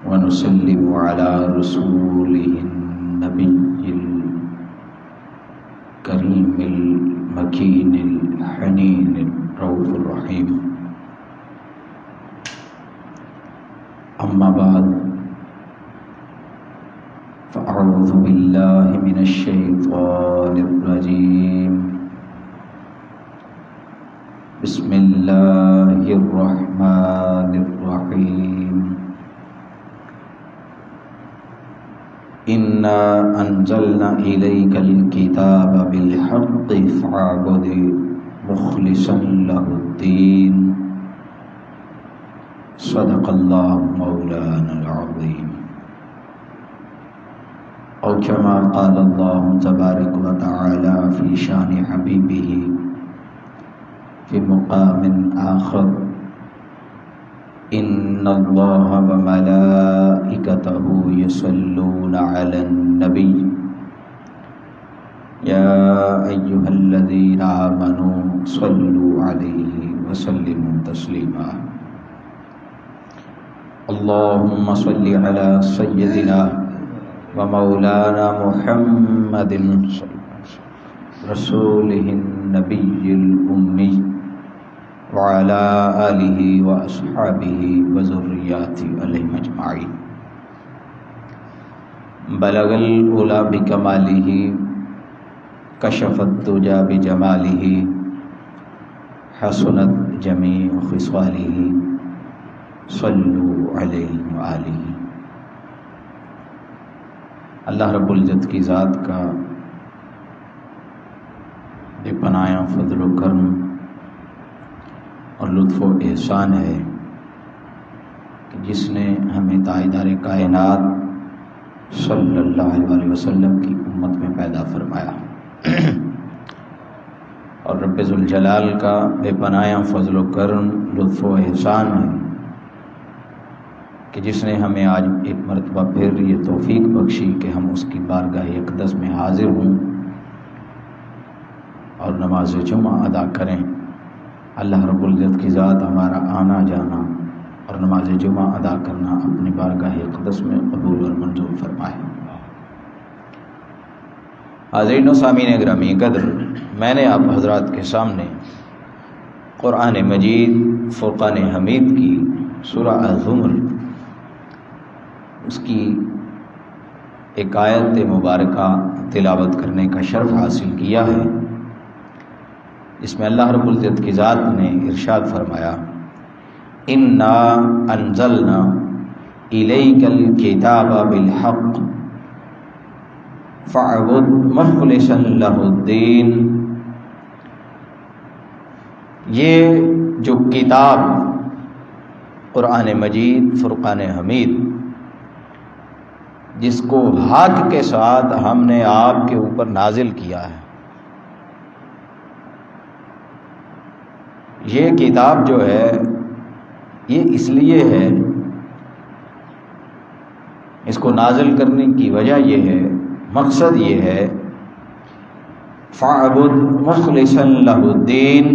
ونسلم على رسوله النبي الكريم المكين الحنين الرؤوف الرحيم. أما بعد، فأعوذ بالله من الشيطان الرجيم. بسم الله الرحمن الرحيم. إنا أنزلنا إليك الكتاب بالحق فاعبد مخلصا له الدين. صدق الله مولانا العظيم. أو كما قال الله تبارك وتعالى في شان حبيبه في مقام آخر: إن الله وملائكته يصلون على النبي يا أيها الذين آمنوا صلوا عليه وسلموا تسليما. اللهم صل على سيدنا ومولانا محمد رسوله النبي الأمي وعلى آلہ وأصحابہ وذریاتہ علیہم اجمعین. بلغ العلا بکمالہ کشف الدجی بجمالہ حسنت جمیع خصالہ صلوا علیہ وآلہ. اللہ رب العزت کی ذات کا بے پناہ فضل و کرم اور لطف و احسان ہے کہ جس نے ہمیں تاجدار کائنات صلی اللہ علیہ وسلم کی امت میں پیدا فرمایا، اور رب ذوالجلال کا بے پناہ فضل و کرم لطف و احسان ہے کہ جس نے ہمیں آج ایک مرتبہ پھر یہ توفیق بخشی کہ ہم اس کی بارگاہ اقدس میں حاضر ہوں اور نماز جمعہ ادا کریں. اللہ رب العزت کی ذات ہمارا آنا جانا اور نماز جمعہ ادا کرنا اپنی بارگاہ اقدس میں قبول اور منظور فرمائے. حاضرین و سامعین گرامی قدر، میں نے آپ حضرات کے سامنے قرآن مجید فرقان حمید کی سورہ الزمر، اس کی ایک آیت مبارکہ تلاوت کرنے کا شرف حاصل کیا ہے، اس میں اللہ رب العزت کی ذات نے ارشاد فرمایا: انا انزلنا الیک الکتاب بالحق فاعبد مخلصا لہ الدین. یہ جو کتاب قرآن مجید فرقان حمید، جس کو حق کے ساتھ ہم نے آپ کے اوپر نازل کیا ہے، یہ کتاب جو ہے یہ اس لیے ہے، اس کو نازل کرنے کی وجہ یہ ہے، مقصد یہ ہے فَاعْبُدْ مُخْلِصًا لَهُ الدِّينَ،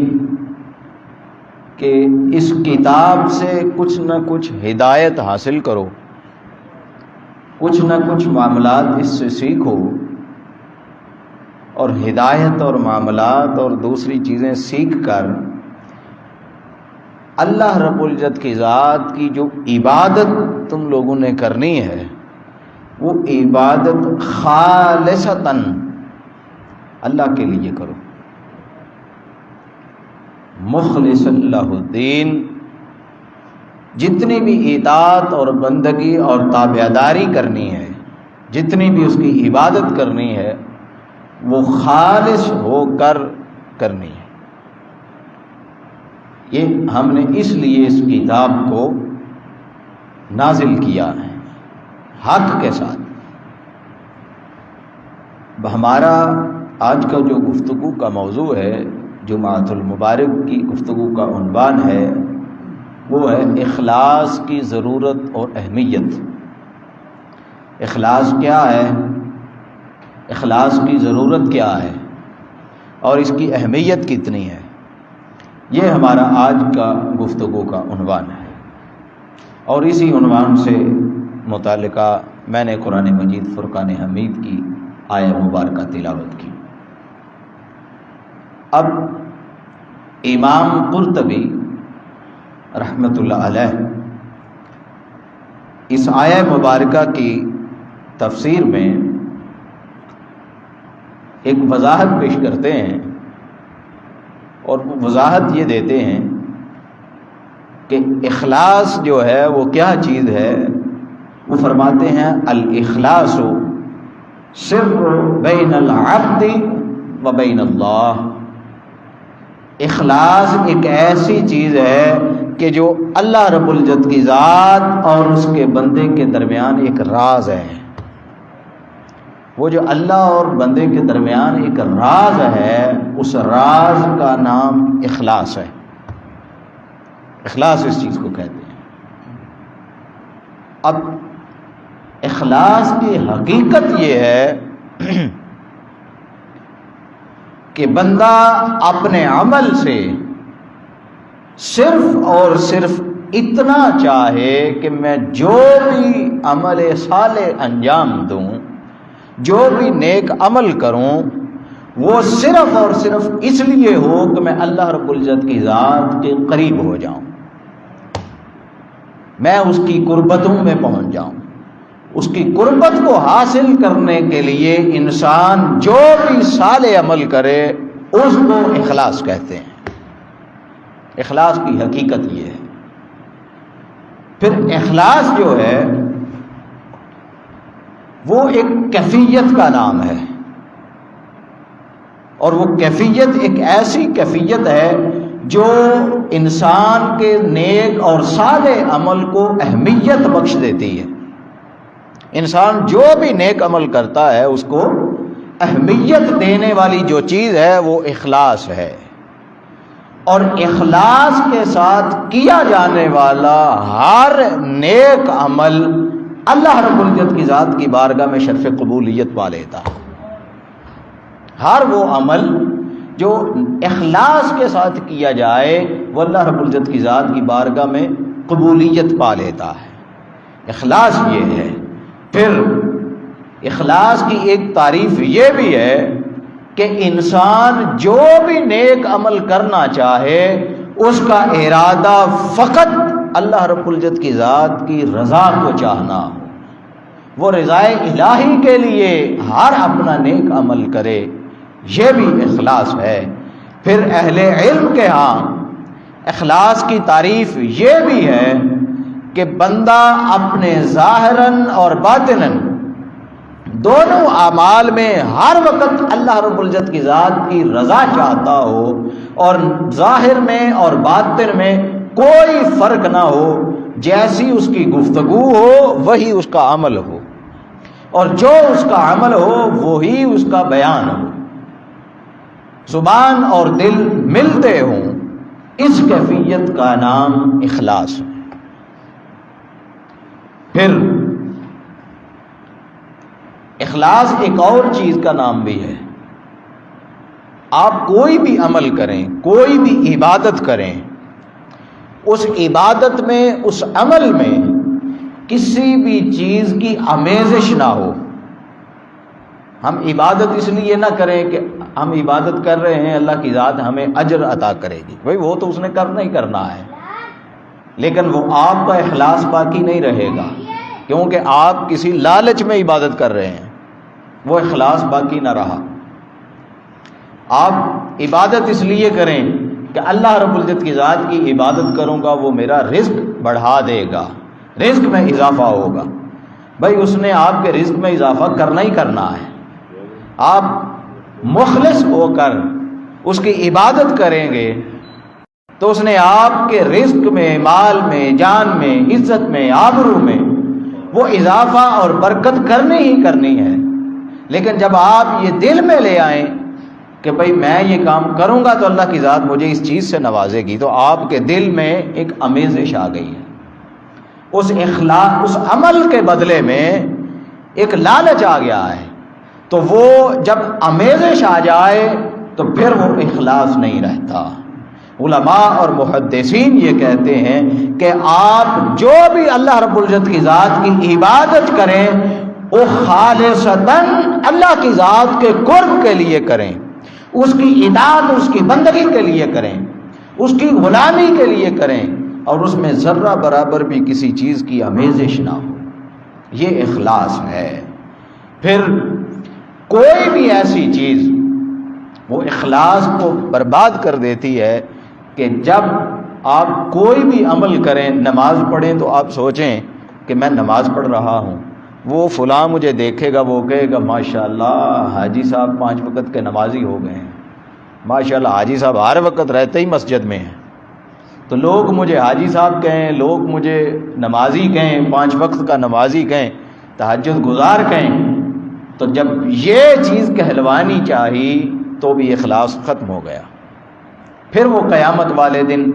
کہ اس کتاب سے کچھ نہ کچھ ہدایت حاصل کرو، کچھ نہ کچھ معاملات اس سے سیکھو، اور ہدایت اور معاملات اور دوسری چیزیں سیکھ کر اللہ رب العزت کی ذات کی جو عبادت تم لوگوں نے کرنی ہے، وہ عبادت خالصتاً اللہ کے لیے کرو. مخلص لہ الدین، جتنی بھی اطاعت اور بندگی اور تابعداری کرنی ہے، جتنی بھی اس کی عبادت کرنی ہے، وہ خالص ہو کر کرنی ہے. یہ ہم نے اس لیے اس کتاب کو نازل کیا ہے حق کے ساتھ. ہمارا آج کا جو گفتگو کا موضوع ہے، جمعۃ المبارک کی گفتگو کا عنوان ہے، وہ ہے اخلاص کی ضرورت اور اہمیت. اخلاص کیا ہے، اخلاص کی ضرورت کیا ہے، اور اس کی اہمیت کتنی ہے، یہ ہمارا آج کا گفتگو کا عنوان ہے. اور اسی عنوان سے متعلقہ میں نے قرآن مجید فرقان حمید کی آیہ مبارکہ تلاوت کی۔ اب امام قرطبی رحمۃ اللہ علیہ اس آیہ مبارکہ کی تفسیر میں ایک وضاحت پیش کرتے ہیں، اور وضاحت یہ دیتے ہیں کہ اخلاص جو ہے وہ کیا چیز ہے۔ وہ فرماتے ہیں الاخلاص سر بین العبد و بین اللہ۔ اخلاص ایک ایسی چیز ہے کہ جو اللہ رب العزت کی ذات اور اس کے بندے کے درمیان ایک راز ہے۔ وہ جو اللہ اور بندے کے درمیان ایک راز ہے، اس راز کا نام اخلاص ہے۔ اخلاص اس چیز کو کہتے ہیں۔ اب اخلاص کی حقیقت یہ ہے کہ بندہ اپنے عمل سے صرف اور صرف اتنا چاہے کہ میں جو بھی عمل صالح انجام دوں، جو بھی نیک عمل کروں، وہ صرف اور صرف اس لیے ہو کہ میں اللہ رب العزت کی ذات کے قریب ہو جاؤں، میں اس کی قربتوں میں پہنچ جاؤں۔ اس کی قربت کو حاصل کرنے کے لیے انسان جو بھی صالح عمل کرے اس کو اخلاص کہتے ہیں۔ اخلاص کی حقیقت یہ ہے۔ پھر اخلاص جو ہے وہ ایک کیفیت کا نام ہے، اور وہ کیفیت ایک ایسی کیفیت ہے جو انسان کے نیک اور صالح عمل کو اہمیت بخش دیتی ہے۔ انسان جو بھی نیک عمل کرتا ہے اس کو اہمیت دینے والی جو چیز ہے وہ اخلاص ہے، اور اخلاص کے ساتھ کیا جانے والا ہر نیک عمل اللہ رب العزت کی ذات کی بارگاہ میں شرف قبولیت پا لیتا ہے۔ ہر وہ عمل جو اخلاص کے ساتھ کیا جائے وہ اللہ رب العزت کی ذات کی بارگاہ میں قبولیت پا لیتا ہے۔ اخلاص یہ ہے۔ پھر اخلاص کی ایک تعریف یہ بھی ہے کہ انسان جو بھی نیک عمل کرنا چاہے اس کا ارادہ فقط اللہ رب العزت کی ذات کی رضا کو چاہنا ہو، وہ رضائے الہی کے لیے ہر اپنا نیک عمل کرے، یہ بھی اخلاص ہے۔ پھر اہل علم کے ہاں اخلاص کی تعریف یہ بھی ہے کہ بندہ اپنے ظاہراً اور باطناً دونوں اعمال میں ہر وقت اللہ رب العزت کی ذات کی رضا چاہتا ہو، اور ظاہر میں اور باطن میں کوئی فرق نہ ہو، جیسی اس کی گفتگو ہو وہی اس کا عمل ہو، اور جو اس کا عمل ہو وہی اس کا بیان ہو، زبان اور دل ملتے ہوں۔ اس کیفیت کا نام اخلاص ہے۔ پھر اخلاص ایک اور چیز کا نام بھی ہے۔ آپ کوئی بھی عمل کریں، کوئی بھی عبادت کریں، اس عبادت میں، اس عمل میں کسی بھی چیز کی آمیزش نہ ہو۔ ہم عبادت اس لیے نہ کریں کہ ہم عبادت کر رہے ہیں اللہ کی ذات ہمیں اجر عطا کرے گی، بھائی وہ تو اس نے کرنا ہی کرنا ہے، لیکن وہ آپ کا اخلاص باقی نہیں رہے گا، کیونکہ آپ کسی لالچ میں عبادت کر رہے ہیں، وہ اخلاص باقی نہ رہا۔ آپ عبادت اس لیے کریں کہ اللہ رب العزت کی ذات کی عبادت کروں گا وہ میرا رزق بڑھا دے گا، رزق میں اضافہ ہوگا، بھائی اس نے آپ کے رزق میں اضافہ کرنا ہی کرنا ہے۔ آپ مخلص ہو کر اس کی عبادت کریں گے تو اس نے آپ کے رزق میں، مال میں، جان میں، عزت میں، آبرو میں وہ اضافہ اور برکت کرنی ہی کرنی ہے۔ لیکن جب آپ یہ دل میں لے آئیں کہ بھئی میں یہ کام کروں گا تو اللہ کی ذات مجھے اس چیز سے نوازے گی، تو آپ کے دل میں ایک آمیزش آ گئی ہے، اس عمل کے بدلے میں ایک لالچ آ گیا ہے، تو وہ جب آمیزش آ جائے تو پھر وہ اخلاص نہیں رہتا۔ علماء اور محدثین یہ کہتے ہیں کہ آپ جو بھی اللہ رب العزت کی ذات کی عبادت کریں وہ خالصتاً اللہ کی ذات کے قرب کے لیے کریں، اس کی اطاعت اس کی بندگی کے لیے کریں، اس کی غلامی کے لیے کریں، اور اس میں ذرہ برابر بھی کسی چیز کی آمیزش نہ ہو۔ یہ اخلاص ہے۔ پھر کوئی بھی ایسی چیز وہ اخلاص کو برباد کر دیتی ہے کہ جب آپ کوئی بھی عمل کریں، نماز پڑھیں تو آپ سوچیں کہ میں نماز پڑھ رہا ہوں، وہ فلاں مجھے دیکھے گا، وہ کہے گا ماشاءاللہ حاجی صاحب 5 وقت کے نمازی ہو گئے ہیں، ماشاءاللہ حاجی صاحب ہر وقت رہتے ہی مسجد میں ہیں، تو لوگ مجھے حاجی صاحب کہیں، لوگ مجھے نمازی کہیں، 5 وقت کا نمازی کہیں، تہجد گزار کہیں۔ تو جب یہ چیز کہلوانی چاہی تو بھی اخلاص ختم ہو گیا۔ پھر وہ قیامت والے دن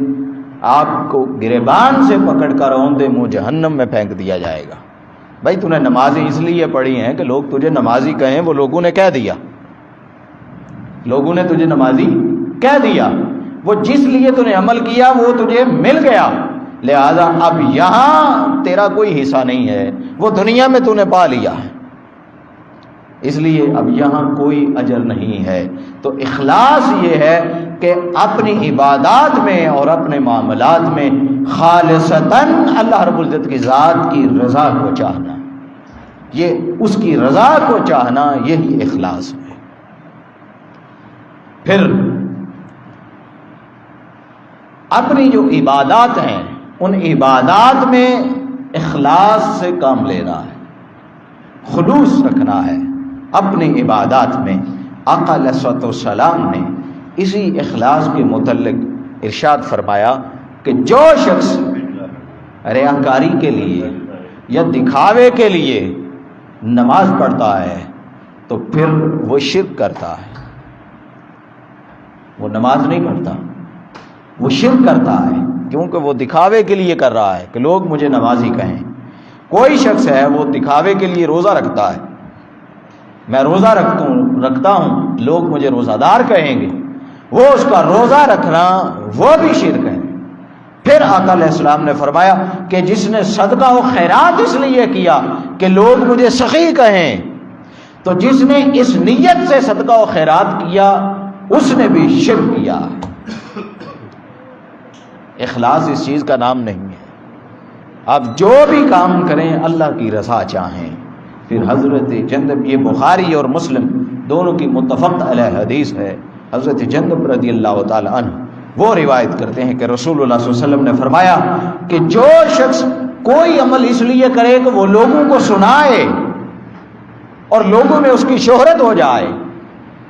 آپ کو گریبان سے پکڑ کر اوندے منہ جہنم میں پھینک دیا جائے گا۔ بھائی تو نے نمازیں اس لیے پڑھی ہیں کہ لوگ تجھے نمازی کہیں، وہ لوگوں نے کہہ دیا، لوگوں نے تجھے نمازی کہہ دیا، وہ جس لیے تو نے عمل کیا وہ تجھے مل گیا، لہذا اب یہاں تیرا کوئی حصہ نہیں ہے، وہ دنیا میں تو نے پا لیا ہے، اس لیے اب یہاں کوئی اجر نہیں ہے۔ تو اخلاص یہ ہے کہ اپنی عبادات میں اور اپنے معاملات میں خالصتاً اللہ رب العزت کی ذات کی رضا کو چاہنا، یہ اس کی رضا کو چاہنا، یہی اخلاص ہے۔ پھر اپنی جو عبادات ہیں ان عبادات میں اخلاص سے کام لینا ہے، خلوص رکھنا ہے اپنی عبادات میں۔ آقا علیہ الصلوۃ والسلام نے اسی اخلاص کے متعلق ارشاد فرمایا کہ جو شخص ریاکاری کے لیے یا دکھاوے کے لیے نماز پڑھتا ہے تو پھر وہ شرک کرتا ہے، وہ نماز نہیں پڑھتا، وہ شرک کرتا ہے، کیونکہ وہ دکھاوے کے لیے کر رہا ہے کہ لوگ مجھے نمازی کہیں۔ کوئی شخص ہے وہ دکھاوے کے لیے روزہ رکھتا ہے، میں روزہ رکھتا ہوں، لوگ مجھے روزہ دار کہیں گے، وہ اس کا روزہ رکھنا وہ بھی شرک ہے۔ پھر آقا علیہ السلام نے فرمایا کہ جس نے صدقہ و خیرات اس لیے کیا کہ لوگ مجھے سخی کہیں، تو جس نے اس نیت سے صدقہ و خیرات کیا اس نے بھی شرک کیا۔ اخلاص اس چیز کا نام نہیں ہے۔ آپ جو بھی کام کریں اللہ کی رضا چاہیں۔ پھر حضرت جندب، یہ بخاری اور مسلم دونوں کی متفق علیہ حدیث ہے، حضرت جندب رضی اللہ تعالی عنہ وہ روایت کرتے ہیں کہ رسول اللہ صلی اللہ علیہ وسلم نے فرمایا کہ جو شخص کوئی عمل اس لیے کرے کہ وہ لوگوں کو سنائے اور لوگوں میں اس کی شہرت ہو جائے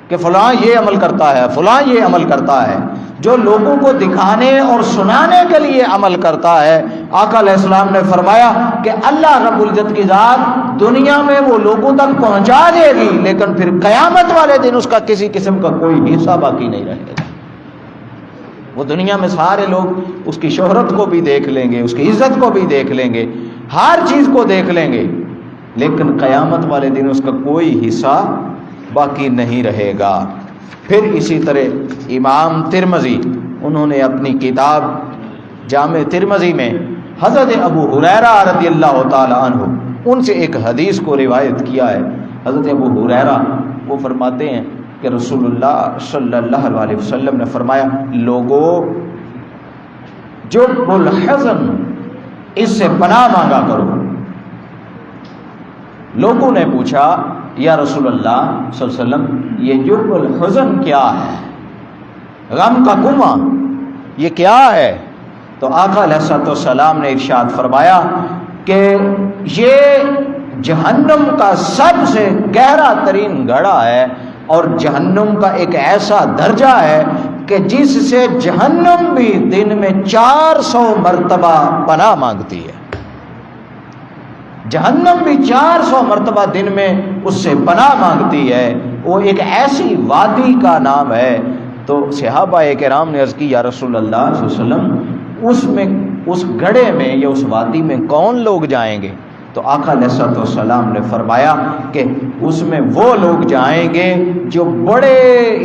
کہ فلاں یہ عمل کرتا ہے، فلاں یہ عمل کرتا ہے، جو لوگوں کو دکھانے اور سنانے کے لیے عمل کرتا ہے، آقا علیہ السلام نے فرمایا کہ اللہ رب العزت کی ذات دنیا میں وہ لوگوں تک پہنچا دے گی، لیکن پھر قیامت والے دن اس کا کسی قسم کا کوئی حصہ باقی نہیں رہے گا۔ وہ دنیا میں سارے لوگ اس کی شہرت کو بھی دیکھ لیں گے، اس کی عزت کو بھی دیکھ لیں گے، ہر چیز کو دیکھ لیں گے، لیکن قیامت والے دن اس کا کوئی حصہ باقی نہیں رہے گا۔ پھر اسی طرح امام ترمذی انہوں نے اپنی کتاب جامع ترمذی میں حضرت ابو ہریرہ رضی اللہ تعالی عنہ ان سے ایک حدیث کو روایت کیا ہے۔ حضرت ابو ہریرہ وہ فرماتے ہیں کہ رسول اللہ صلی اللہ علیہ وسلم نے فرمایا، لوگوں جب الحزن اس سے پناہ مانگا کرو۔ لوگوں نے پوچھا یا رسول اللہ صلی اللہ علیہ وسلم یہ جب الحزن کیا ہے، غم کا کنواں یہ کیا ہے؟ تو آقا علیہ السلام نے ارشاد فرمایا کہ یہ جہنم کا سب سے گہرا ترین گڑھا ہے، اور جہنم کا ایک ایسا درجہ ہے کہ جس سے جہنم بھی دن میں 400 مرتبہ پناہ مانگتی ہے۔ جہنم بھی 400 مرتبہ دن میں اس سے پناہ مانگتی ہے۔ وہ ایک ایسی وادی کا نام ہے۔ تو صحابہ کرام نے عرض کی یا رسول اللہ صلی اللہ علیہ وسلم اس گڑھے میں یا اس وادی میں کون لوگ جائیں گے؟ تو آقا علیہ الصلوۃ والسلام نے فرمایا کہ اس میں وہ لوگ جائیں گے جو بڑے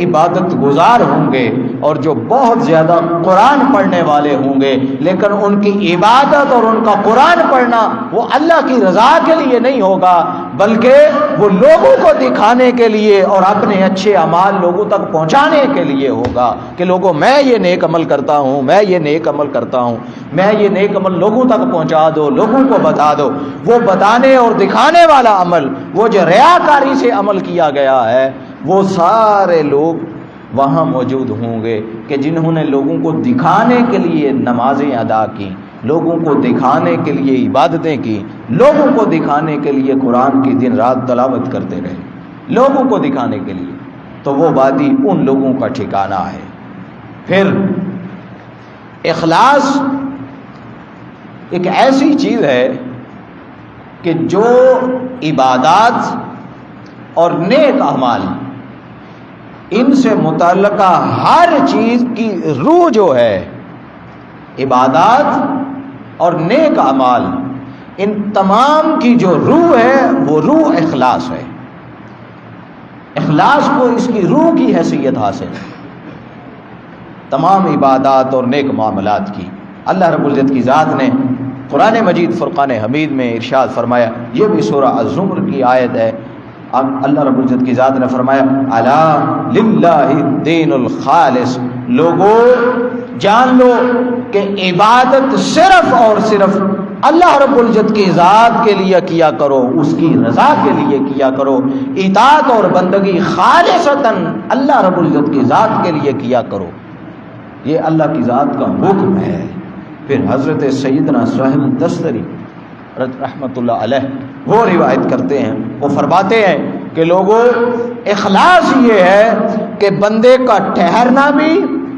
عبادت گزار ہوں گے اور جو بہت زیادہ قرآن پڑھنے والے ہوں گے، لیکن ان کی عبادت اور ان کا قرآن پڑھنا وہ اللہ کی رضا کے لیے نہیں ہوگا، بلکہ وہ لوگوں کو دکھانے کے لیے اور اپنے اچھے اعمال لوگوں تک پہنچانے کے لیے ہوگا کہ لوگوں میں یہ نیک عمل کرتا ہوں، میں یہ نیک عمل کرتا ہوں، میں یہ نیک عمل لوگوں تک پہنچا دو، لوگوں کو بتا دو۔ وہ بتانے اور دکھانے والا عمل، وہ جو ریاکاری سے عمل کیا گیا ہے، وہ سارے لوگ وہاں موجود ہوں گے کہ جنہوں نے لوگوں کو دکھانے کے لیے نمازیں ادا کی، لوگوں کو دکھانے کے لیے عبادتیں کی، لوگوں کو دکھانے کے لیے قرآن کی دن رات تلاوت کرتے رہے، لوگوں کو دکھانے کے لیے، تو وہ وادی ان لوگوں کا ٹھکانہ ہے۔ پھر اخلاص ایک ایسی چیز ہے کہ جو عبادات اور نیک اعمال ان سے متعلقہ ہر چیز کی روح جو ہے، عبادات اور نیک اعمال، ان تمام کی جو روح ہے وہ روح اخلاص ہے۔ اخلاص کو اس کی روح کی حیثیت حاصل ہے تمام عبادات اور نیک معاملات کی۔ اللہ رب العزت کی ذات نے قرآن مجید فرقان حمید میں ارشاد فرمایا، یہ بھی سورہ الزمر کی آیت ہے، اب اللہ رب العزت کی ذات نے فرمایا الا للہ الدین الخالص، لوگوں جان لو کہ عبادت صرف اور صرف اللہ رب العزت کی ذات کے لیے کیا کرو، اس کی رضا کے لیے کیا کرو، اطاعت اور بندگی خالصتاً اللہ رب العزت کی ذات کے لیے کیا کرو، یہ اللہ کی ذات کا حکم ہے۔ پھر حضرت سیدنا سہیل دستری رحمۃ اللہ علیہ وہ روایت کرتے ہیں، وہ فرماتے ہیں کہ لوگوں اخلاص یہ ہے کہ بندے کا ٹھہرنا بھی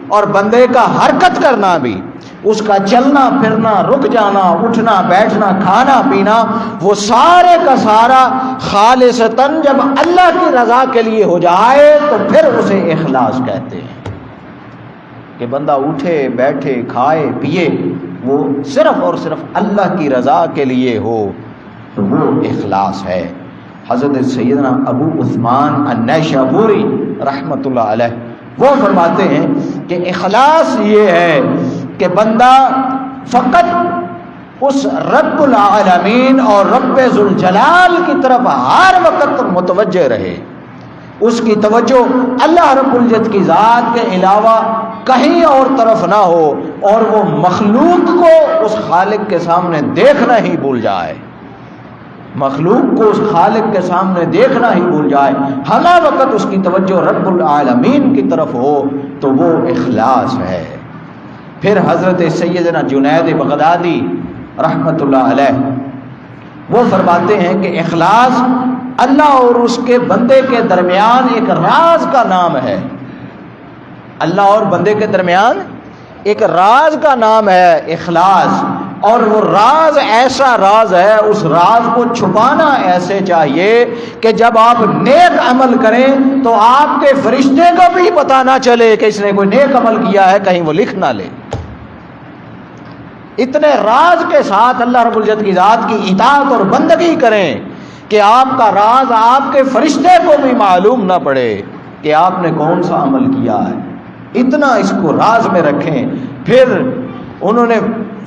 اور بندے کا حرکت کرنا بھی، اس کا چلنا پھرنا، رک جانا، اٹھنا بیٹھنا، کھانا پینا، وہ سارے کا سارا خالصتاً جب اللہ کی رضا کے لیے ہو جائے تو پھر اسے اخلاص کہتے ہیں کہ بندہ اٹھے بیٹھے کھائے پیے وہ صرف اور صرف اللہ کی رضا کے لیے ہو تو وہ اخلاص ہے۔ حضرت سیدنا ابو عثمان النیشابوری رحمۃ اللہ علیہ وہ فرماتے ہیں کہ اخلاص یہ ہے کہ بندہ فقط اس رب العالمین اور رب ذوالجلال کی طرف ہر وقت متوجہ رہے، اس کی توجہ اللہ رب العزت کی ذات کے علاوہ کہیں اور طرف نہ ہو، اور وہ مخلوق کو اس خالق کے سامنے دیکھنا ہی بھول جائے، مخلوق کو اس خالق کے سامنے دیکھنا ہی بھول جائے، ہر وقت اس کی توجہ رب العالمین کی طرف ہو تو وہ اخلاص ہے۔ پھر حضرت سیدنا جنید بغدادی رحمۃ اللہ علیہ وہ فرماتے ہیں کہ اخلاص اللہ اور اس کے بندے کے درمیان ایک راز کا نام ہے، اللہ اور بندے کے درمیان ایک راز کا نام ہے اخلاص، اور وہ راز ایسا راز ہے، اس راز کو چھپانا ایسے چاہیے کہ جب آپ نیک عمل کریں تو آپ کے فرشتے کو بھی پتہ نہ چلے کہ اس نے کوئی نیک عمل کیا ہے، کہیں وہ لکھ نہ لے۔ اتنے راز کے ساتھ اللہ رب العزت کی ذات کی اطاعت اور بندگی کریں کہ آپ کا راز آپ کے فرشتے کو بھی معلوم نہ پڑے کہ آپ نے کون سا عمل کیا ہے، اتنا اس کو راز میں رکھیں۔ پھر انہوں نے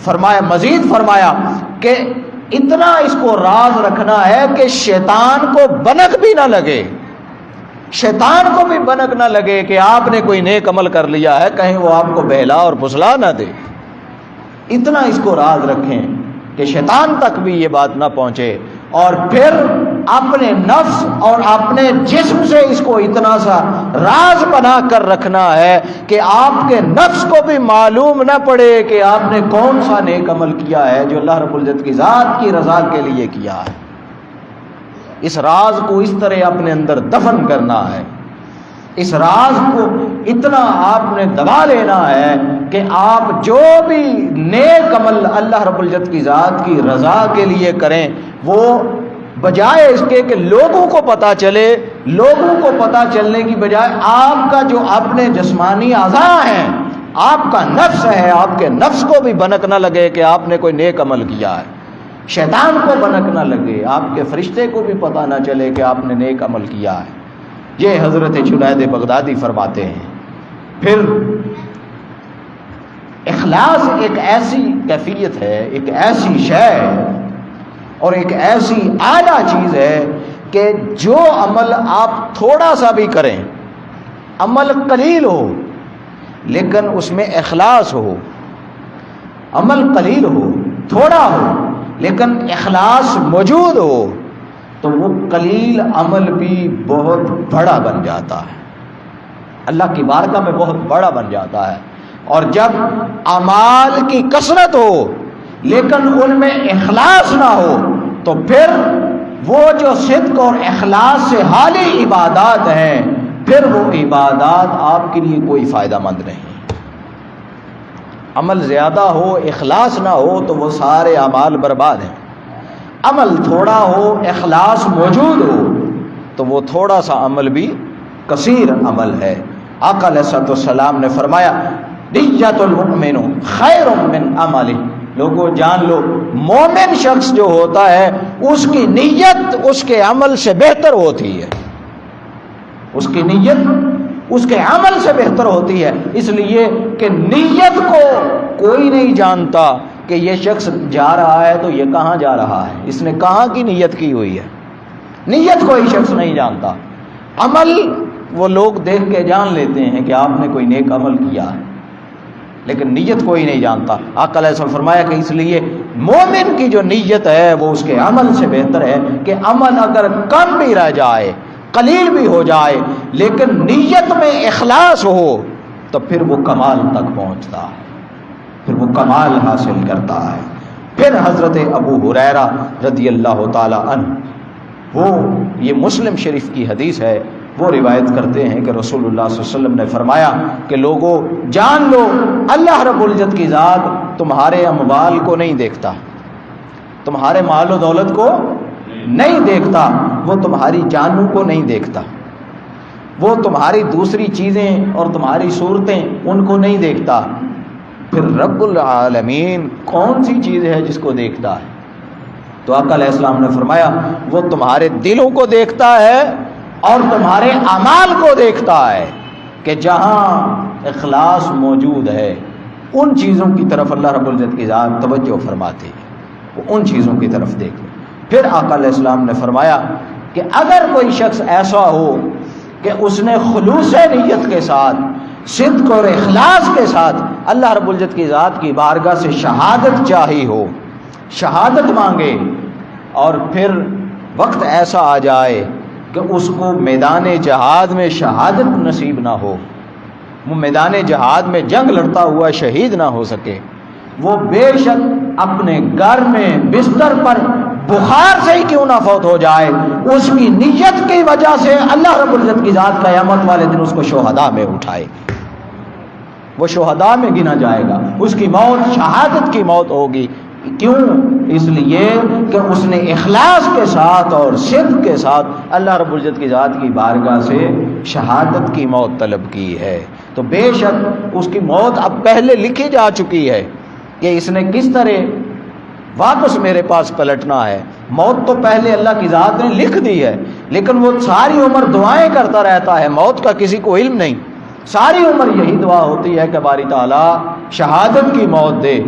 فرمایا، مزید فرمایا کہ اتنا اس کو راز رکھنا ہے کہ شیطان کو بنک بھی نہ لگے، شیطان کو بھی بنک نہ لگے کہ آپ نے کوئی نیک عمل کر لیا ہے، کہیں وہ آپ کو بہلا اور پھسلا نہ دے، اتنا اس کو راز رکھیں کہ شیطان تک بھی یہ بات نہ پہنچے۔ اور پھر اپنے نفس اور اپنے جسم سے اس کو اتنا سا راز بنا کر رکھنا ہے کہ آپ کے نفس کو بھی معلوم نہ پڑے کہ آپ نے کون سا نیک عمل کیا ہے جو اللہ رب العزت کی ذات کی رضا کے لیے کیا ہے۔ اس راز کو اس طرح اپنے اندر دفن کرنا ہے، اس راز کو اتنا آپ نے دبا لینا ہے کہ آپ جو بھی نیک عمل اللہ رب العزت کی ذات کی رضا کے لیے کریں وہ بجائے اس کے کہ لوگوں کو پتہ چلے، لوگوں کو پتہ چلنے کی بجائے آپ کا جو اپنے جسمانی اعضاء ہیں، آپ کا نفس ہے، آپ کے نفس کو بھی بنک نہ لگے کہ آپ نے کوئی نیک عمل کیا ہے، شیطان کو بھنک نہ لگے، آپ کے فرشتے کو بھی پتہ نہ چلے کہ آپ نے نیک عمل کیا ہے۔ یہ حضرت جنید بغدادی فرماتے ہیں۔ پھر اخلاص ایک ایسی کیفیت ہے، ایک ایسی شے ہے اور ایک ایسی اعلیٰ چیز ہے کہ جو عمل آپ تھوڑا سا بھی کریں، عمل قلیل ہو لیکن اس میں اخلاص ہو، عمل قلیل ہو، تھوڑا ہو لیکن اخلاص موجود ہو، تو وہ قلیل عمل بھی بہت بڑا بن جاتا ہے، اللہ کی بارگاہ میں بہت بڑا بن جاتا ہے۔ اور جب اعمال کی کثرت ہو لیکن ان میں اخلاص نہ ہو تو پھر وہ جو صدق اور اخلاص سے حالی عبادات ہیں، پھر وہ عبادات آپ کے لیے کوئی فائدہ مند نہیں۔ عمل زیادہ ہو، اخلاص نہ ہو تو وہ سارے اعمال برباد ہیں۔ عمل تھوڑا ہو، اخلاص موجود ہو تو وہ تھوڑا سا عمل بھی کثیر عمل ہے۔ آقا علیہ الصلوۃ والسلام نے فرمایا نیت المؤمن خیر من عملہ، لوگوں جان لو مومن شخص جو ہوتا ہے اس کی نیت اس کے عمل سے بہتر ہوتی ہے، اس کی نیت اس کے عمل سے بہتر ہوتی ہے، اس لیے کہ نیت کو کوئی نہیں جانتا کہ یہ شخص جا رہا ہے تو یہ کہاں جا رہا ہے، اس نے کہاں کی نیت کی ہوئی ہے، نیت کوئی شخص نہیں جانتا۔ عمل وہ لوگ دیکھ کے جان لیتے ہیں کہ آپ نے کوئی نیک عمل کیا ہے، لیکن نیت کوئی نہیں جانتا۔ آقا علیہ السلام فرمایا کہ اس لیے مومن کی جو نیت ہے وہ اس کے عمل سے بہتر ہے، کہ عمل اگر کم بھی رہ جائے، قلیل بھی ہو جائے، لیکن نیت میں اخلاص ہو تو پھر وہ کمال تک پہنچتا ہے، پھر وہ کمال حاصل کرتا ہے۔ پھر حضرت ابو ہریرہ رضی اللہ تعالی عنہ، وہ یہ مسلم شریف کی حدیث ہے، وہ روایت کرتے ہیں کہ رسول اللہ صلی اللہ علیہ وسلم نے فرمایا کہ لوگوں جان لو اللہ رب العزت کی ذات تمہارے اموال کو نہیں دیکھتا، تمہارے مال و دولت کو نہیں دیکھتا، وہ تمہاری جانوں کو نہیں دیکھتا، وہ تمہاری دوسری چیزیں اور تمہاری صورتیں ان کو نہیں دیکھتا، پھر رب العالمین کون سی چیز ہے جس کو دیکھتا ہے؟ تو آقا علیہ السلام نے فرمایا وہ تمہارے دلوں کو دیکھتا ہے اور تمہارے اعمال کو دیکھتا ہے، کہ جہاں اخلاص موجود ہے ان چیزوں کی طرف اللہ رب العزت کی ذات توجہ فرماتی ہے، وہ ان چیزوں کی طرف دیکھے۔ پھر آقا علیہ السلام نے فرمایا کہ اگر کوئی شخص ایسا ہو کہ اس نے خلوص نیت کے ساتھ، صدق اور اخلاص کے ساتھ اللہ رب العزت کی ذات کی بارگاہ سے شہادت چاہی ہو، شہادت مانگے، اور پھر وقت ایسا آ جائے کہ اس کو میدان جہاد میں شہادت نصیب نہ ہو، وہ میدان جہاد میں جنگ لڑتا ہوا شہید نہ ہو سکے، وہ بے شک اپنے گھر میں بستر پر بخار سے ہی کیوں نہ فوت ہو جائے، اس کی نیت کی وجہ سے اللہ رب العزت کی ذات قیامت والے دن اس کو شہداء میں اٹھائے، وہ شہداء میں گنا جائے گا، اس کی موت شہادت کی موت ہوگی۔ کیوں؟ اس لیے کہ اس نے اخلاص کے ساتھ اور صدق کے ساتھ اللہ رب العزت کی ذات کی بارگاہ سے شہادت کی موت طلب کی ہے۔ تو بے شک اس کی موت اب پہلے لکھی جا چکی ہے کہ اس نے کس طرح واپس میرے پاس پلٹنا ہے، موت تو پہلے اللہ کی ذات نے لکھ دی ہے، لیکن وہ ساری عمر دعائیں کرتا رہتا ہے، موت کا کسی کو علم نہیں، ساری عمر یہی دعا ہوتی ہے کہ باری تعالیٰ شہادت کی موت دے۔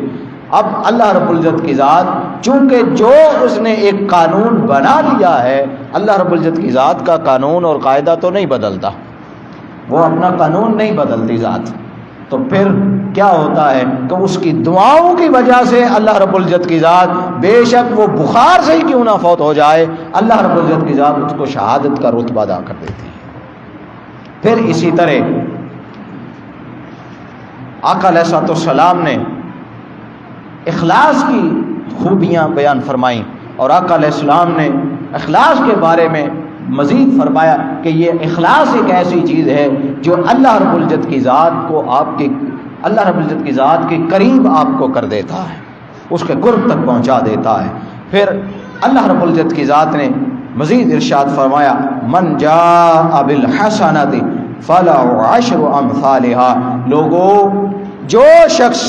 اب اللہ رب العزت کی ذات چونکہ جو اس نے ایک قانون بنا لیا ہے، اللہ رب العزت کی ذات کا قانون اور قاعدہ تو نہیں بدلتا، وہ اپنا قانون نہیں بدلتی ذات، تو پھر کیا ہوتا ہے کہ اس کی دعاؤں کی وجہ سے اللہ رب العزت کی ذات بے شک وہ بخار سے ہی کیوں نہ فوت ہو جائے، اللہ رب العزت کی ذات اس کو شہادت کا رتبہ ادا کر دیتی ہے۔ پھر اسی طرح آقا علیہ السلام نے اخلاص کی خوبیاں بیان فرمائیں، اور آقا علیہ السلام نے اخلاص کے بارے میں مزید فرمایا کہ یہ اخلاص ایک ایسی چیز ہے جو اللہ رب العزت کی ذات کو اللہ رب العزت کی ذات کے قریب آپ کو کر دیتا ہے، اس کے قرب تک پہنچا دیتا ہے۔ پھر اللہ رب العزت کی ذات نے مزید ارشاد فرمایا من جاء بالحسنۃ فلہ عشر امثالھا، لوگوں جو شخص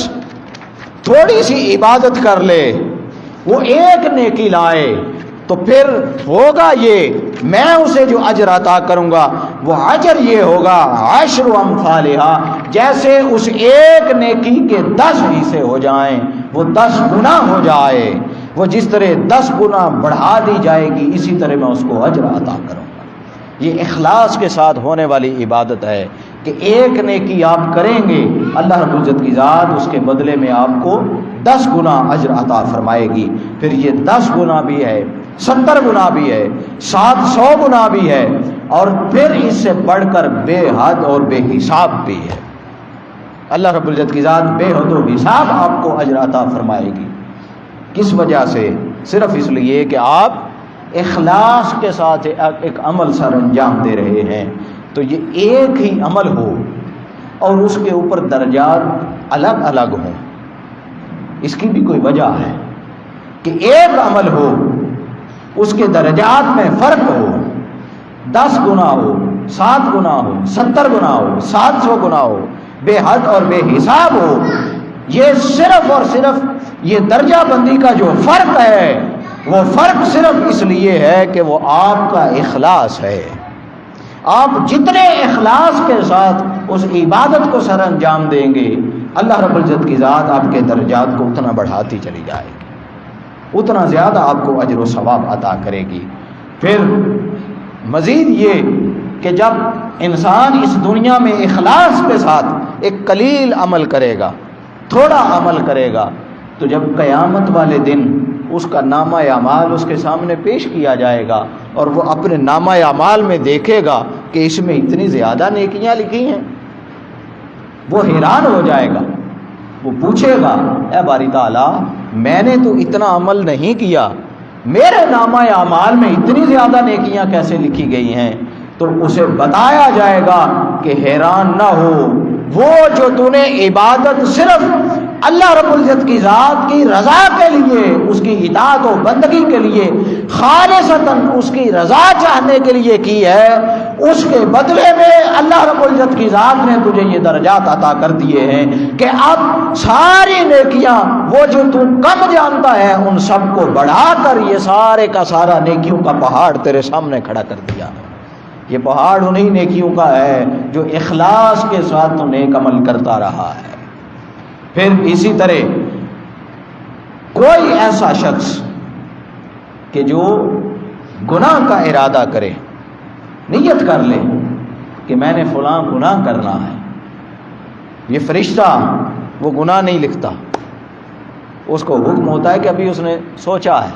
تھوڑی سی عبادت کر لے وہ ایک نیکی لائے تو پھر ہوگا یہ، میں اسے جو اجر عطا کروں گا وہ اجر یہ ہوگا عشر امثالھا، جیسے اس ایک نیکی کے 10 حصے ہو جائیں، وہ 10 گنا ہو جائے، وہ جس طرح 10 گنا بڑھا دی جائے گی اسی طرح میں اس کو اجر عطا کروں گا۔ یہ اخلاص کے ساتھ ہونے والی عبادت ہے کہ ایک نیکی آپ کریں گے، اللہ رب العزت کی ذات اس کے بدلے میں آپ کو 10 گنا اجر عطا فرمائے گی۔ پھر یہ 10 گنا بھی ہے، 70 گنا بھی ہے، 700 گنا بھی ہے، اور پھر اس سے بڑھ کر بے حد اور بے حساب بھی ہے۔ اللہ رب العزت کی ذات بے حد و حساب آپ کو اجر عطا فرمائے گی۔ کس وجہ سے؟ صرف اس لیے کہ آپ اخلاص کے ساتھ ایک عمل سر انجام دے رہے ہیں۔ تو یہ ایک ہی عمل ہو اور اس کے اوپر درجات الگ الگ ہوں، اس کی بھی کوئی وجہ ہے کہ ایک عمل ہو اس کے درجات میں فرق ہو، 10 گنا ہو، 7 گنا ہو، 70 گنا ہو، 700 گنا ہو، بے حد اور بے حساب ہو۔ یہ صرف اور صرف یہ درجہ بندی کا جو فرق ہے وہ فرق صرف اس لیے ہے کہ وہ آپ کا اخلاص ہے۔ آپ جتنے اخلاص کے ساتھ اس عبادت کو سر انجام دیں گے، اللہ رب العزت کی ذات آپ کے درجات کو اتنا بڑھاتی چلی جائے گی، اتنا زیادہ آپ کو اجر و ثواب عطا کرے گی۔ پھر مزید یہ کہ جب انسان اس دنیا میں اخلاص کے ساتھ ایک قلیل عمل کرے گا، تھوڑا عمل کرے گا، تو جب قیامت والے دن اس کا نامہ اعمال اس کے سامنے پیش کیا جائے گا اور وہ اپنے نامہ اعمال میں دیکھے گا کہ اس میں اتنی زیادہ نیکیاں لکھی ہیں، وہ حیران ہو جائے گا۔ وہ پوچھے گا اے باری تعالیٰ، میں نے تو اتنا عمل نہیں کیا، میرے نامہ اعمال میں اتنی زیادہ نیکیاں کیسے لکھی گئی ہیں؟ تو اسے بتایا جائے گا کہ حیران نہ ہو، وہ جو تو نے عبادت صرف اللہ رب العزت کی ذات کی رضا کے لیے، اس کی اطاعت و بندگی کے لیے، خالصتاً اس کی رضا چاہنے کے لیے کی ہے، اس کے بدلے میں اللہ رب العزت کی ذات نے تجھے یہ درجات عطا کر دیے ہیں کہ اب ساری نیکیاں وہ جو تو کم جانتا ہے ان سب کو بڑھا کر یہ سارے کا سارا نیکیوں کا پہاڑ تیرے سامنے کھڑا کر دیا۔ یہ پہاڑ انہی نیکیوں کا ہے جو اخلاص کے ساتھ تو نیک عمل کرتا رہا ہے۔ پھر اسی طرح کوئی ایسا شخص کہ جو گناہ کا ارادہ کرے، نیت کر لے کہ میں نے فلاں گناہ کرنا ہے، یہ فرشتہ وہ گناہ نہیں لکھتا، اس کو حکم ہوتا ہے کہ ابھی اس نے سوچا ہے،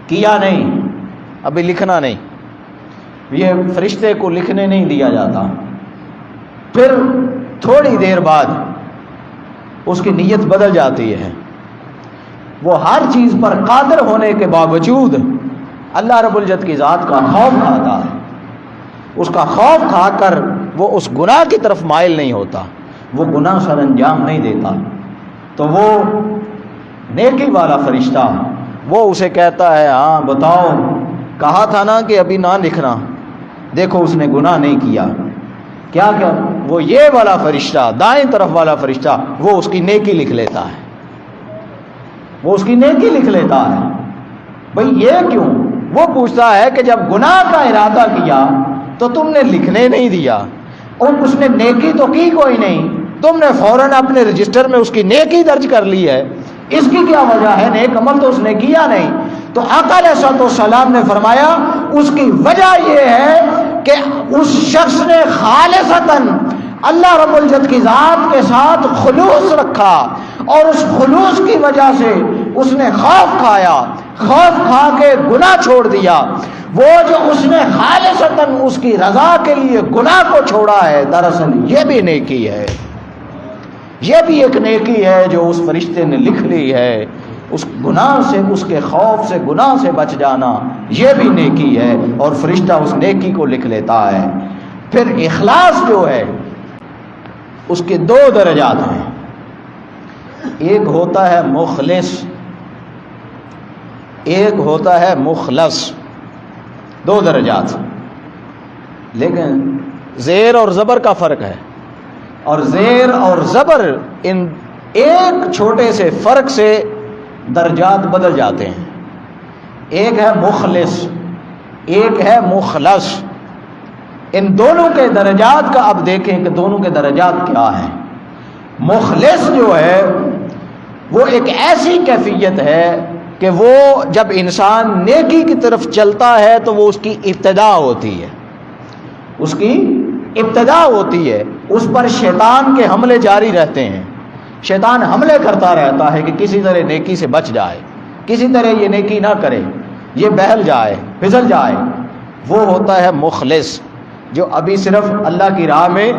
کیا نہیں، ابھی لکھنا نہیں، یہ فرشتے کو لکھنے نہیں دیا جاتا۔ پھر تھوڑی دیر بعد اس کی نیت بدل جاتی ہے، وہ ہر چیز پر قادر ہونے کے باوجود اللہ رب العزت کی ذات کا خوف کھاتا ہے، اس کا خوف کھا کر وہ اس گناہ کی طرف مائل نہیں ہوتا، وہ گناہ سر انجام نہیں دیتا، تو وہ نیکی والا فرشتہ وہ اسے کہتا ہے ہاں بتاؤ، کہا تھا نا کہ ابھی نہ لکھنا، دیکھو اس نے گناہ نہیں کیا، کیا وہ یہ والا فرشتہ، دائیں طرف والا فرشتہ، وہ اس کی نیکی لکھ لیتا ہے، وہ اس کی نیکی لکھ لیتا ہے۔ بھئی یہ کیوں؟ وہ پوچھتا ہے کہ جب گناہ کا ارادہ کیا تو تم نے لکھنے نہیں دیا، اور اس نے نیکی تو کی کوئی نہیں، تم نے فوراً اپنے رجسٹر میں اس کی نیکی درج کر لی ہے، اس کی کیا وجہ ہے؟ نیک عمل تو اس نے کیا نہیں۔ تو آقا علیہ الصلوۃ والسلام نے فرمایا اس کی وجہ یہ ہے کہ اس شخص نے خالصتاً اللہ رب العزت کی ذات کے ساتھ خلوص رکھا، اور اس خلوص کی وجہ سے اس نے خوف کھایا، خوف کھا کے گناہ چھوڑ دیا۔ وہ جو اس نے خالصتاً اس کی رضا کے لیے گناہ کو چھوڑا ہے، دراصل یہ بھی نیکی ہے، یہ بھی ایک نیکی ہے جو اس فرشتے نے لکھ لی ہے۔ اس گناہ سے، اس کے خوف سے، گناہ سے بچ جانا، یہ بھی نیکی ہے، اور فرشتہ اس نیکی کو لکھ لیتا ہے۔ پھر اخلاص جو ہے اس کے 2 درجات ہیں، ایک ہوتا ہے مخلص، ایک ہوتا ہے مخلص، 2 درجات، لیکن زیر اور زبر کا فرق ہے، اور زیر اور زبر ان ایک چھوٹے سے فرق سے درجات بدل جاتے ہیں. ایک ہے مخلص، ایک ہے مخلص. ان دونوں کے درجات کا اب دیکھیں کہ دونوں کے درجات کیا ہیں. مخلص جو ہے وہ ایک ایسی کیفیت ہے کہ وہ جب انسان نیکی کی طرف چلتا ہے تو وہ اس کی ابتدا ہوتی ہے، اس کی ابتدا ہوتی ہے. اس پر شیطان کے حملے جاری رہتے ہیں. شیطان حملے کرتا رہتا ہے کہ کسی طرح نیکی سے بچ جائے، کسی طرح یہ نیکی نہ کرے، یہ بہل جائے، پھسل جائے. وہ ہوتا ہے مخلص جو ابھی صرف اللہ کی راہ میں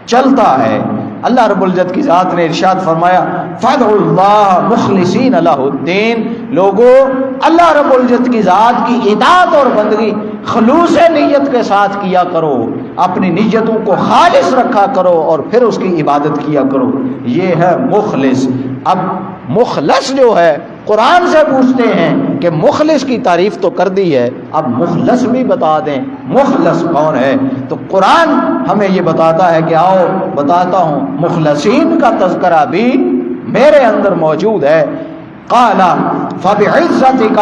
چلتا ہے. اللہ رب العزت کی ذات نے ارشاد فرمایا فَادْعُوا اللَّهَ مُخْلِصِينَ لَهُ الدِّينَ. لوگو اللہ رب العزت کی ذات کی اطاعت اور بندگی خلوص نیت کے ساتھ کیا کرو، اپنی نیتوں کو خالص رکھا کرو اور پھر اس کی عبادت کیا کرو. یہ ہے مخلص. اب مخلص جو ہے قرآن سے پوچھتے ہیں کہ مخلص کی تعریف تو کر دی ہے، اب مخلص بھی بتا دیں مخلص کون ہے. تو قرآن ہمیں یہ بتاتا ہے کہ آؤ بتاتا ہوں مخلصین کا تذکرہ بھی میرے اندر موجود ہے. قال فبعزتك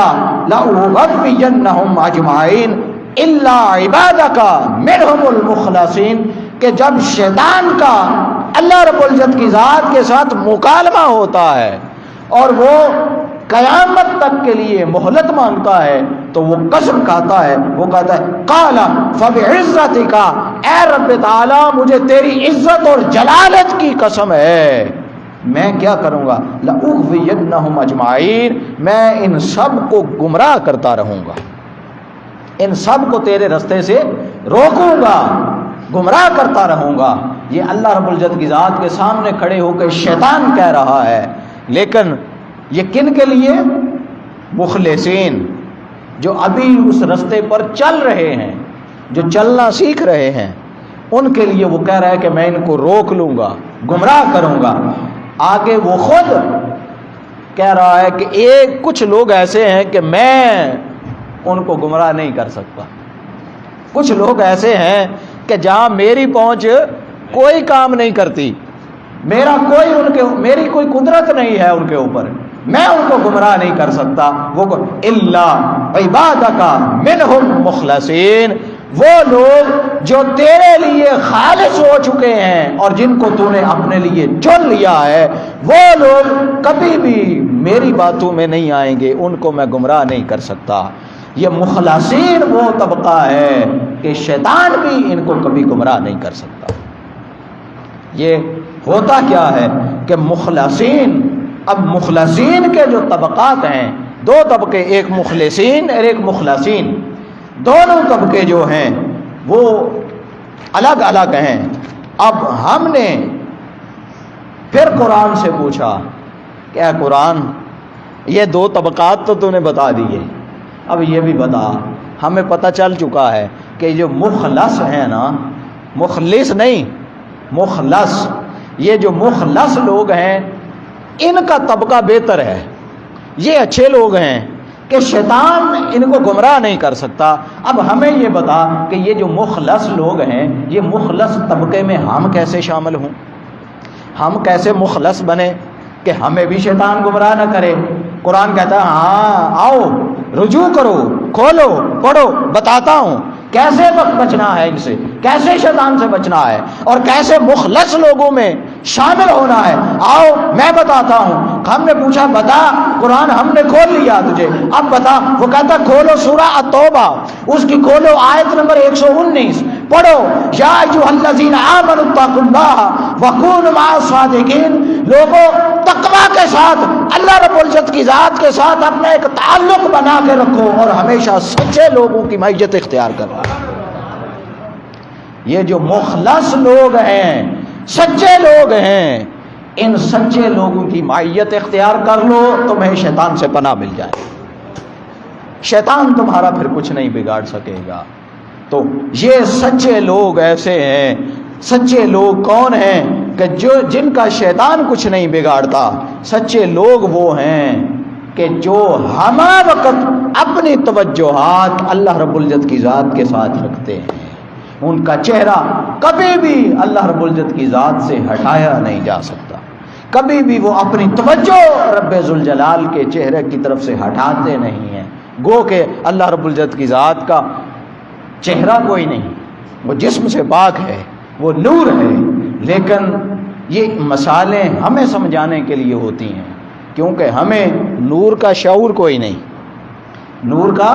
لأغوينهم اجمعين الا عبادك منهم المخلصين. کہ جب شیطان کا اللہ رب العزت کی ذات کے ساتھ مکالمہ ہوتا ہے اور وہ قیامت تک کے لیے مہلت مانگتا ہے تو وہ قسم کھاتا ہے، وہ کہتا ہے قال فبعزتک، اے رب تعالی مجھے تیری عزت اور جلالت کی قسم ہے، میں کیا کروں گا لأغوینہم اجمعین، میں ان سب کو گمراہ کرتا رہوں گا، ان سب کو تیرے رستے سے روکوں گا، گمراہ کرتا رہوں گا. یہ اللہ رب العزت کی ذات کے سامنے کھڑے ہو کے شیطان کہہ رہا ہے. لیکن یہ کن کے لیے؟ مخلصین، جو ابھی اس رستے پر چل رہے ہیں، جو چلنا سیکھ رہے ہیں، ان کے لیے وہ کہہ رہا ہے کہ میں ان کو روک لوں گا، گمراہ کروں گا. آگے وہ خود کہہ رہا ہے کہ کچھ لوگ ایسے ہیں کہ میں ان کو گمراہ نہیں کر سکتا. کچھ لوگ ایسے ہیں کہ جہاں میری پہنچ کوئی کام نہیں کرتی، میری کوئی قدرت نہیں ہے ان کے اوپر، میں ان کو گمراہ نہیں کر سکتا. وہ الا عبادک منہم مخلصین، وہ لوگ جو تیرے لیے خالص ہو چکے ہیں اور جن کو تو نے اپنے لیے چن لیا ہے، وہ لوگ کبھی بھی میری باتوں میں نہیں آئیں گے، ان کو میں گمراہ نہیں کر سکتا. یہ مخلصین وہ طبقہ ہے کہ شیطان بھی ان کو کبھی گمراہ نہیں کر سکتا. یہ ہوتا کیا ہے کہ مخلصین، اب مخلصین کے جو طبقات ہیں، دو طبقے، ایک مخلصین اور ایک مخلصین، دونوں طبقے جو ہیں وہ الگ الگ ہیں. اب ہم نے پھر قرآن سے پوچھا کہ اے قرآن یہ دو طبقات تو نے بتا دیے، اب یہ بھی بتا. ہمیں پتہ چل چکا ہے کہ جو مخلص ہیں نا، مخلص نہیں مخلص، یہ جو مخلص لوگ ہیں ان کا طبقہ بہتر ہے، یہ اچھے لوگ ہیں کہ شیطان ان کو گمراہ نہیں کر سکتا. اب ہمیں یہ بتا کہ یہ جو مخلص لوگ ہیں، یہ مخلص طبقے میں ہم کیسے شامل ہوں، ہم کیسے مخلص بنے کہ ہمیں بھی شیطان گمراہ نہ کرے. قرآن کہتا ہے ہاں آؤ رجوع کرو، کھولو، پڑھو، بتاتا ہوں کیسے بچنا ہے ان سے، کیسے شیطان سے بچنا ہے اور کیسے مخلص لوگوں میں شامل ہونا ہے. آؤ میں بتاتا ہوں. ہم نے پوچھا بتا، قرآن ہم نے کھول لیا تجھے، اب بتا. وہ کہتا کھولو سورہ التوبہ، اس کی کھولو آیت نمبر 119، پڑھو یا ایھا الذین آمنوا اتقوا اللہ وکونوا مع الصادقین. لوگوں تقوی کے ساتھ اللہ رب العزت کی ذات کے ساتھ اپنا ایک تعلق بنا کے رکھو اور ہمیشہ سچے لوگوں کی معیت اختیار کرو. یہ جو مخلص لوگ ہیں، سچے لوگ ہیں، ان سچے لوگوں کی معیت اختیار کر لو، تمہیں شیطان سے پناہ مل جائے، شیطان تمہارا پھر کچھ نہیں بگاڑ سکے گا. تو یہ سچے لوگ ایسے ہیں. سچے لوگ کون ہیں کہ جن کا شیطان کچھ نہیں بگاڑتا. سچے لوگ وہ ہیں کہ جو ہمہ وقت اپنی توجہات اللہ رب العزت کی ذات کے ساتھ رکھتے ہیں. ان کا چہرہ کبھی بھی اللہ رب العزت کی ذات سے ہٹایا نہیں جا سکتا، کبھی بھی وہ اپنی توجہ رب ذوالجلال کے چہرے کی طرف سے ہٹاتے نہیں ہیں. گو کہ اللہ رب العزت کی ذات کا چہرہ کوئی نہیں، وہ جسم سے پاک ہے، وہ نور ہے، لیکن یہ مثالیں ہمیں سمجھانے کے لیے ہوتی ہیں، کیونکہ ہمیں نور کا شعور کوئی نہیں، نور کا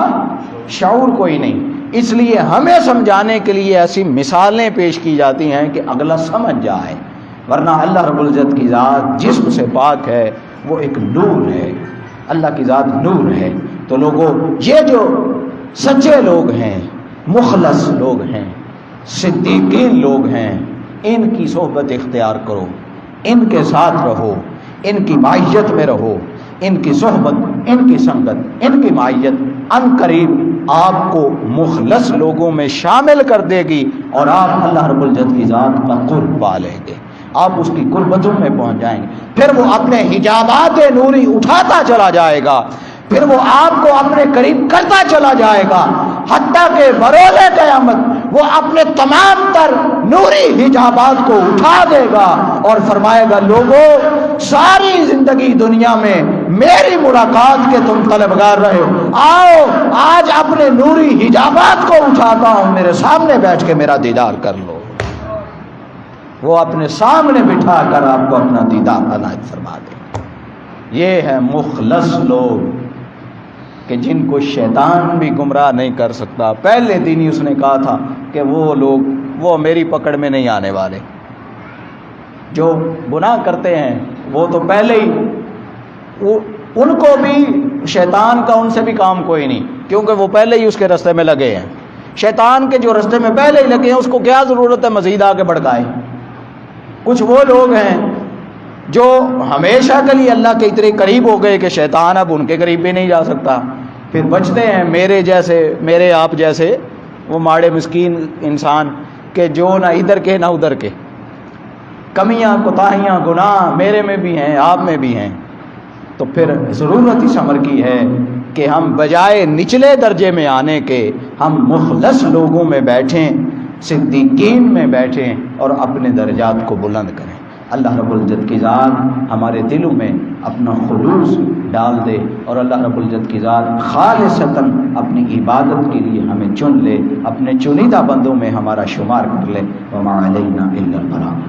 شعور کوئی نہیں، اس لیے ہمیں سمجھانے کے لیے ایسی مثالیں پیش کی جاتی ہیں کہ اگلا سمجھ جائے. ورنہ اللہ رب العزت کی ذات جسم سے پاک ہے، وہ ایک نور ہے، اللہ کی ذات نور ہے. تو لوگوں، یہ جو سچے لوگ ہیں، مخلص لوگ ہیں، صدیقین لوگ ہیں، ان کی صحبت اختیار کرو، ان کے ساتھ رہو، ان کی معیت میں رہو. ان کی صحبت، ان کی سنگت، ان کی معیت ان قریب آپ کو مخلص لوگوں میں شامل کر دے گی، اور آپ اللہ رب العزت کی ذات کا قرب پا لیں گے، آپ اس کی قربتوں میں پہنچ جائیں گے. پھر وہ اپنے حجابات نوری اٹھاتا چلا جائے گا، پھر وہ آپ کو اپنے قریب کرتا چلا جائے گا، حتیٰ کہ بروز قیامت وہ اپنے تمام تر نوری حجابات کو اٹھا دے گا اور فرمائے گا، لوگوں ساری زندگی دنیا میں میری ملاقات کے تم طلبگار رہے ہو، آؤ آج اپنے نوری حجابات کو اٹھاتا ہوں، میرے سامنے بیٹھ کے میرا دیدار کر لو. وہ اپنے سامنے بٹھا کر آپ کو اپنا دیدار عنایت فرما دے. یہ ہے مخلص لوگ کہ جن کو شیطان بھی گمراہ نہیں کر سکتا. پہلے دن ہی اس نے کہا تھا کہ وہ لوگ وہ میری پکڑ میں نہیں آنے والے. جو گناہ کرتے ہیں وہ تو پہلے ہی ان کو بھی شیطان کا ان سے بھی کام کوئی نہیں، کیونکہ وہ پہلے ہی اس کے راستے میں لگے ہیں. شیطان کے جو راستے میں پہلے ہی لگے ہیں اس کو کیا ضرورت ہے مزید آگے بڑھائے. کچھ وہ لوگ ہیں جو ہمیشہ کے لیے اللہ کے اتنے قریب ہو گئے کہ شیطان اب ان کے قریب بھی نہیں جا سکتا، پھر بچتے ہیں میرے جیسے، میرے آپ جیسے وہ ماڑے مسکین انسان کہ جو نہ ادھر کے نہ ادھر کے، کمیاں کوتاہیاں گناہ میرے میں بھی ہیں، آپ میں بھی ہیں. تو پھر ضرورت اس امر کی ہے کہ ہم بجائے نچلے درجے میں آنے کے ہم مخلص لوگوں میں بیٹھیں، صدیقین میں بیٹھیں اور اپنے درجات کو بلند کریں. اللہ رب العزت کی ذات ہمارے دلوں میں اپنا خلوص ڈال دے، اور اللہ رب العزت کی ذات خالصتاً اپنی عبادت کے لیے ہمیں چن لے، اپنے چنیدہ بندوں میں ہمارا شمار کر لے. وما علینا الا البلاغ.